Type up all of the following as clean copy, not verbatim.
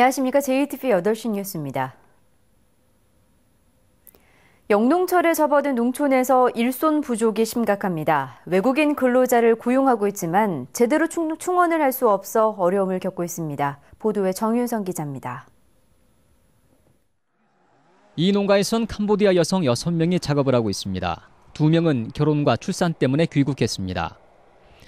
안녕하십니까. JTBC 8시 뉴스입니다. 영농철에 접어든 농촌에서 일손 부족이 심각합니다. 외국인 근로자를 고용하고 있지만 제대로 충원을 할 수 없어 어려움을 겪고 있습니다. 보도에 정윤성 기자입니다. 이 농가에선 캄보디아 여성 6명이 작업을 하고 있습니다. 2명은 결혼과 출산 때문에 귀국했습니다.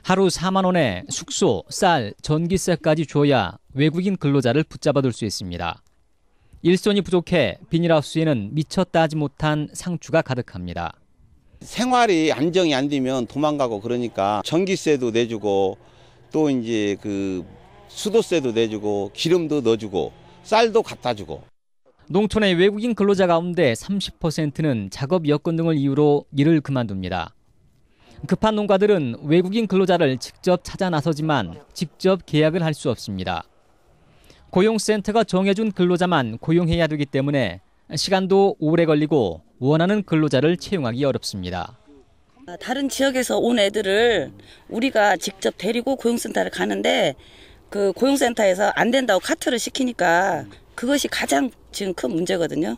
하루 4만 원에 숙소, 쌀, 전기세까지 줘야 외국인 근로자를 붙잡아둘 수 있습니다. 일손이 부족해 비닐하우스에는 미처 따지 못한 상추가 가득합니다. 생활이 안정이 안 되면 도망가고 그러니까 전기세도 내주고 또 이제 그 수도세도 내주고 기름도 넣어주고 쌀도 갖다 주고. 농촌의 외국인 근로자 가운데 30%는 작업 여건 등을 이유로 일을 그만둡니다. 급한 농가들은 외국인 근로자를 직접 찾아 나서지만 직접 계약을 할 수 없습니다. 고용센터가 정해준 근로자만 고용해야 되기 때문에 시간도 오래 걸리고 원하는 근로자를 채용하기 어렵습니다. 다른 지역에서 온 애들을 우리가 직접 데리고 고용센터를 가는데 그 고용센터에서 안 된다고 카트를 시키니까 그것이 가장 지금 큰 문제거든요.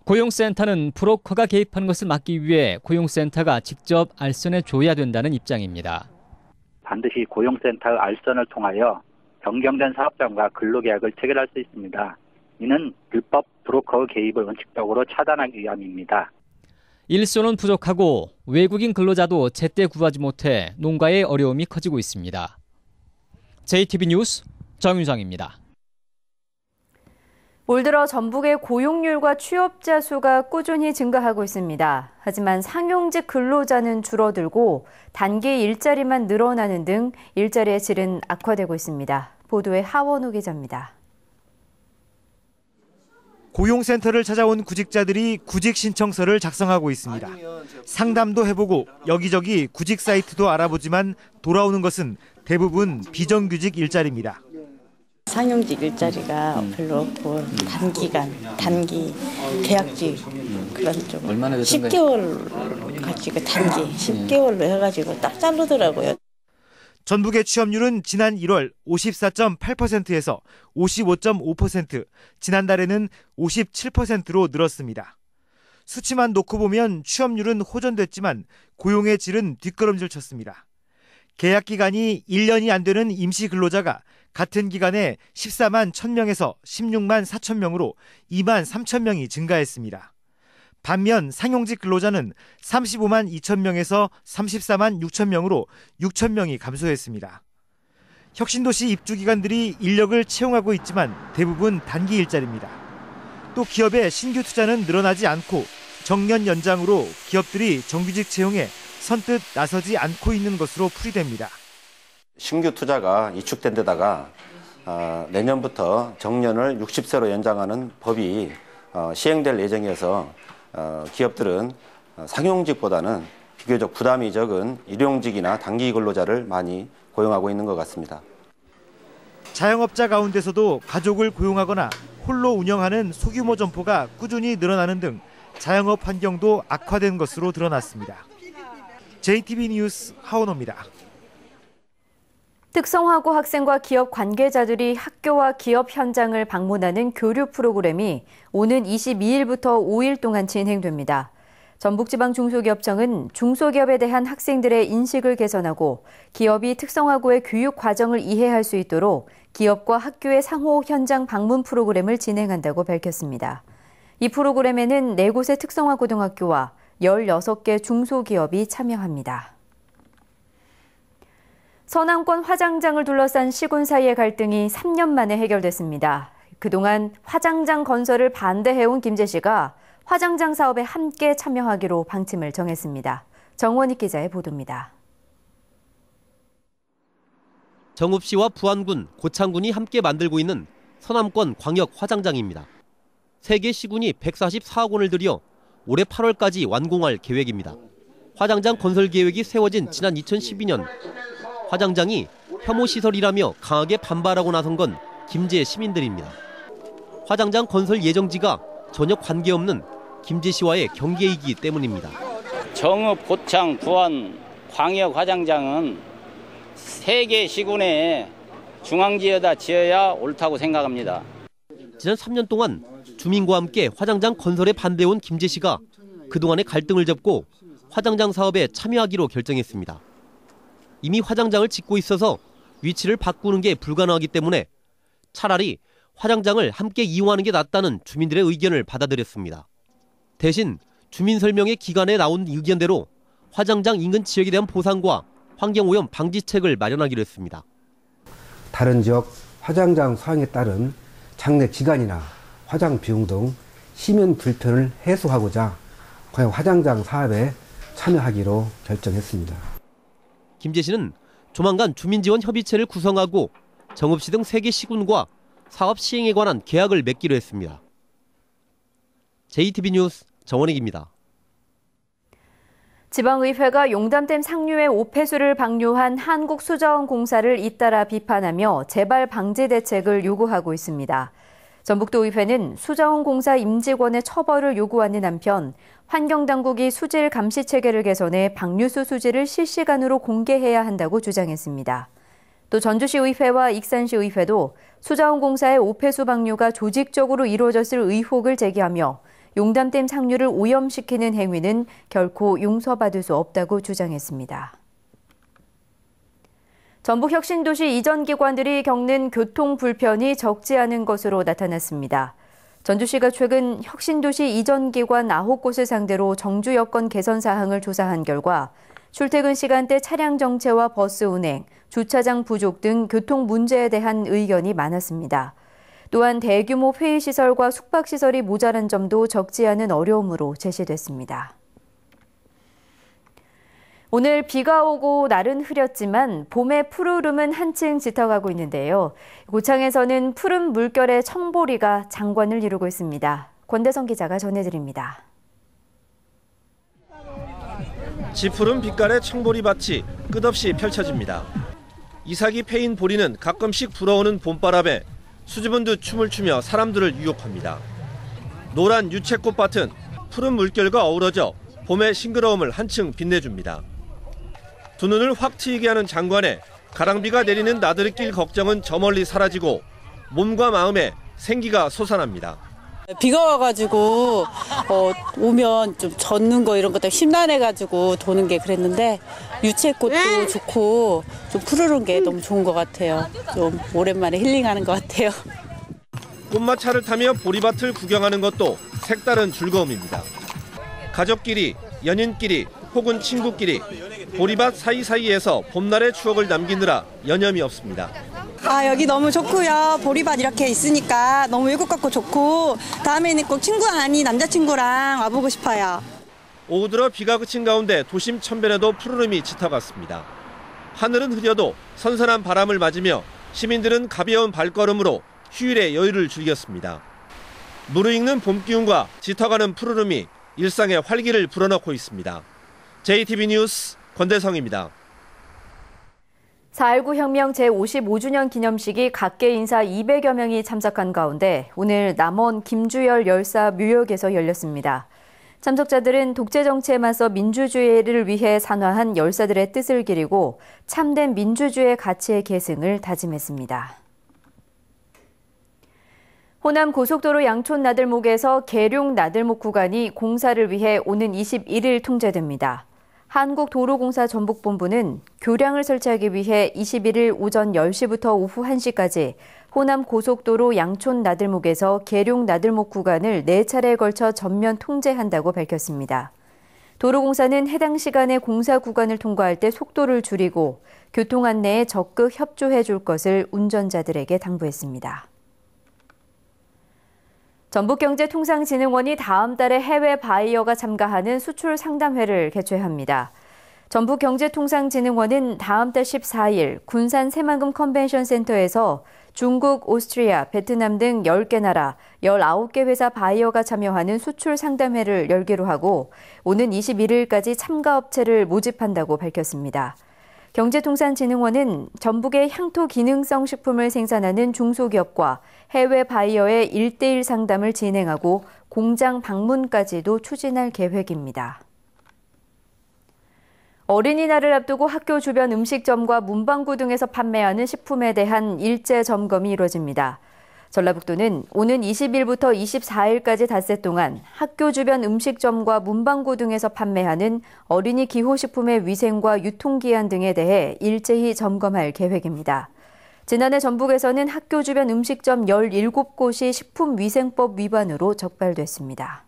고용센터는 브로커가 개입하는 것을 막기 위해 고용센터가 직접 알선해 줘야 된다는 입장입니다. 반드시 고용센터의 알선을 통하여 변경된 사업장과 근로계약을 체결할 수 있습니다. 이는 불법 브로커의 개입을 원칙적으로 차단하기 위함입니다. 일손은 부족하고 외국인 근로자도 제때 구하지 못해 농가의 어려움이 커지고 있습니다. JTBC 뉴스 정윤성입니다. 올 들어 전북의 고용률과 취업자 수가 꾸준히 증가하고 있습니다. 하지만 상용직 근로자는 줄어들고 단기 일자리만 늘어나는 등 일자리의 질은 악화되고 있습니다. 보도에 하원우 기자입니다. 고용센터를 찾아온 구직자들이 구직 신청서를 작성하고 있습니다. 상담도 해보고 여기저기 구직 사이트도 알아보지만 돌아오는 것은 대부분 비정규직 일자리입니다. 상용직 일자리가 별로 없고 단기 계약직 그런 좀 얼마나 10개월 같이 그 단기 10개월로 해가지고 딱 자르더라고요. 전북의 취업률은 지난 1월 54.8%에서 55.5%, 지난달에는 57%로 늘었습니다. 수치만 놓고 보면 취업률은 호전됐지만 고용의 질은 뒷걸음질 쳤습니다. 계약 기간이 1년이 안 되는 임시 근로자가 같은 기간에 14만 1,000명에서 16만 4천 명으로 2만 3천 명이 증가했습니다. 반면 상용직 근로자는 35만 2천 명에서 34만 6천 명으로 6천 명이 감소했습니다. 혁신도시 입주기관들이 인력을 채용하고 있지만 대부분 단기 일자리입니다. 또 기업의 신규 투자는 늘어나지 않고 정년 연장으로 기업들이 정규직 채용에 선뜻 나서지 않고 있는 것으로 풀이됩니다. 신규 투자가 이축된 데다가 내년부터 정년을 60세로 연장하는 법이 시행될 예정이어서 기업들은 상용직보다는 비교적 부담이 적은 일용직이나 단기 근로자를 많이 고용하고 있는 것 같습니다. 자영업자 가운데서도 가족을 고용하거나 홀로 운영하는 소규모 점포가 꾸준히 늘어나는 등 자영업 환경도 악화된 것으로 드러났습니다. JTBC 뉴스 하원호입니다. 특성화고 학생과 기업 관계자들이 학교와 기업 현장을 방문하는 교류 프로그램이 오는 22일부터 5일 동안 진행됩니다. 전북지방중소기업청은 중소기업에 대한 학생들의 인식을 개선하고 기업이 특성화고의 교육 과정을 이해할 수 있도록 기업과 학교의 상호 현장 방문 프로그램을 진행한다고 밝혔습니다. 이 프로그램에는 4곳의 특성화고등학교와 16개 중소기업이 참여합니다. 서남권 화장장을 둘러싼 시군 사이의 갈등이 3년 만에 해결됐습니다. 그동안 화장장 건설을 반대해온 김제 씨가 화장장 사업에 함께 참여하기로 방침을 정했습니다. 정원익 기자의 보도입니다. 정읍시와 부안군, 고창군이 함께 만들고 있는 서남권 광역 화장장입니다. 3개 시군이 144억 원을 들여 올해 8월까지 완공할 계획입니다. 화장장 건설 계획이 세워진 지난 2012년 화장장이 혐오시설이라며 강하게 반발하고 나선 건 김제 시민들입니다. 화장장 건설 예정지가 전혀 관계없는 김제 씨와의 경계이기 때문입니다. 정읍, 고창, 부안, 광역 화장장은 3개 시군에 중앙지에다 지어야 옳다고 생각합니다. 지난 3년 동안 주민과 함께 화장장 건설에 반대해온 김재 씨가 그동안의 갈등을 접고 화장장 사업에 참여하기로 결정했습니다. 이미 화장장을 짓고 있어서 위치를 바꾸는 게 불가능하기 때문에 차라리 화장장을 함께 이용하는 게 낫다는 주민들의 의견을 받아들였습니다. 대신 주민 설명회 기간에 나온 의견대로 화장장 인근 지역에 대한 보상과 환경오염 방지책을 마련하기로 했습니다. 다른 지역 화장장 사용에 따른 장래 기간이나 화장 비용 등 시민 불편을 해소하고자 광역 화장장 사업에 참여하기로 결정했습니다. 김재 씨는 조만간 주민지원협의체를 구성하고 정읍시 등 3개 시군과 사업 시행에 관한 계약을 맺기로 했습니다. JTB 뉴스 정원익입니다. 지방의회가 용담댐 상류의 오폐수를 방류한 한국수자원공사를 잇따라 비판하며 재발 방지 대책을 요구하고 있습니다. 전북도의회는 수자원공사 임직원의 처벌을 요구하는 한편 환경당국이 수질 감시 체계를 개선해 방류수 수질을 실시간으로 공개해야 한다고 주장했습니다. 또 전주시의회와 익산시의회도 수자원공사의 오폐수 방류가 조직적으로 이루어졌을 의혹을 제기하며 용담댐 상류를 오염시키는 행위는 결코 용서받을 수 없다고 주장했습니다. 전북 혁신도시 이전 기관들이 겪는 교통 불편이 적지 않은 것으로 나타났습니다. 전주시가 최근 혁신도시 이전 기관 9곳을 상대로 정주 여건 개선 사항을 조사한 결과 출퇴근 시간대 차량 정체와 버스 운행, 주차장 부족 등 교통 문제에 대한 의견이 많았습니다. 또한 대규모 회의시설과 숙박시설이 모자란 점도 적지 않은 어려움으로 제시됐습니다. 오늘 비가 오고 날은 흐렸지만 봄의 푸르름은 한층 짙어가고 있는데요. 고창에서는 푸른 물결의 청보리가 장관을 이루고 있습니다. 권대성 기자가 전해드립니다. 지푸른 빛깔의 청보리밭이 끝없이 펼쳐집니다. 이삭이 패인 보리는 가끔씩 불어오는 봄바람에 수줍은 듯 춤을 추며 사람들을 유혹합니다. 노란 유채꽃밭은 푸른 물결과 어우러져 봄의 싱그러움을 한층 빛내줍니다. 두 눈을 확 트이게 하는 장관에 가랑비가 내리는 나들길 걱정은 저 멀리 사라지고 몸과 마음에 생기가 솟아납니다. 비가 와가지고 오면 좀 젖는 거 이런 것 때문에 심란해가지고 도는 게 그랬는데 유채꽃도 좋고 좀 푸르른 게 너무 좋은 것 같아요. 좀 오랜만에 힐링하는 것 같아요. 꽃마차를 타며 보리밭을 구경하는 것도 색다른 즐거움입니다. 가족끼리, 연인끼리 혹은 친구끼리 보리밭 사이사이에서 봄날의 추억을 남기느라 여념이 없습니다. 여기 너무 좋고요. 보리밭 이렇게 있으니까 너무 외국 같고 좋고 다음에는 꼭 친구 아니 남자친구랑 와보고 싶어요. 오후 들어 비가 그친 가운데 도심 천변에도 푸르름이 짙어갔습니다. 하늘은 흐려도 선선한 바람을 맞으며 시민들은 가벼운 발걸음으로 휴일의 여유를 즐겼습니다. 무르익는 봄 기운과 짙어가는 푸르름이 일상의 활기를 불어넣고 있습니다. JTB 뉴스 권대성입니다. 4.19 혁명 제55주년 기념식이 각계 인사 200여 명이 참석한 가운데 오늘 남원 김주열 열사 묘역에서 열렸습니다. 참석자들은 독재 정치에 맞서 민주주의를 위해 산화한 열사들의 뜻을 기리고 참된 민주주의 가치의 계승을 다짐했습니다. 호남 고속도로 양촌 나들목에서 계룡 나들목 구간이 공사를 위해 오는 21일 통제됩니다. 한국도로공사 전북본부는 교량을 설치하기 위해 21일 오전 10시부터 오후 1시까지 호남 고속도로 양촌 나들목에서 계룡 나들목 구간을 4차례에 걸쳐 전면 통제한다고 밝혔습니다. 도로공사는 해당 시간에 공사 구간을 통과할 때 속도를 줄이고 교통 안내에 적극 협조해 줄 것을 운전자들에게 당부했습니다. 전북경제통상진흥원이 다음 달에 해외 바이어가 참가하는 수출 상담회를 개최합니다. 전북경제통상진흥원은 다음 달 14일 군산 새만금 컨벤션센터에서 중국, 오스트리아, 베트남 등 10개 나라 19개 회사 바이어가 참여하는 수출 상담회를 열기로 하고 오는 21일까지 참가업체를 모집한다고 밝혔습니다. 경제통상진흥원은 전북의 향토 기능성 식품을 생산하는 중소기업과 해외 바이어의 1:1 상담을 진행하고 공장 방문까지도 추진할 계획입니다. 어린이날을 앞두고 학교 주변 음식점과 문방구 등에서 판매하는 식품에 대한 일제 점검이 이루어집니다. 전라북도는 오는 20일부터 24일까지 닷새 동안 학교 주변 음식점과 문방구 등에서 판매하는 어린이 기호식품의 위생과 유통기한 등에 대해 일제히 점검할 계획입니다. 지난해 전북에서는 학교 주변 음식점 17곳이 식품위생법 위반으로 적발됐습니다.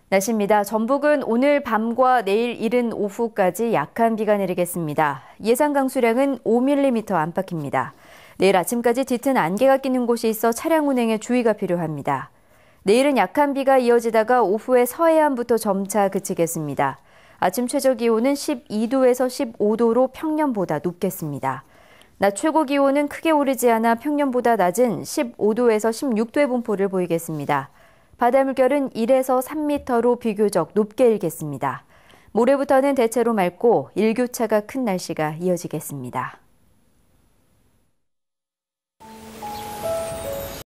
날씨입니다. 전북은 오늘 밤과 내일 이른 오후까지 약한 비가 내리겠습니다. 예상 강수량은 5mm 안팎입니다. 내일 아침까지 짙은 안개가 끼는 곳이 있어 차량 운행에 주의가 필요합니다. 내일은 약한 비가 이어지다가 오후에 서해안부터 점차 그치겠습니다. 아침 최저 기온은 12도에서 15도로 평년보다 높겠습니다. 낮 최고 기온은 크게 오르지 않아 평년보다 낮은 15도에서 16도의 분포를 보이겠습니다. 바다 물결은 1에서 3m로 비교적 높게 일겠습니다. 모레부터는 대체로 맑고 일교차가 큰 날씨가 이어지겠습니다.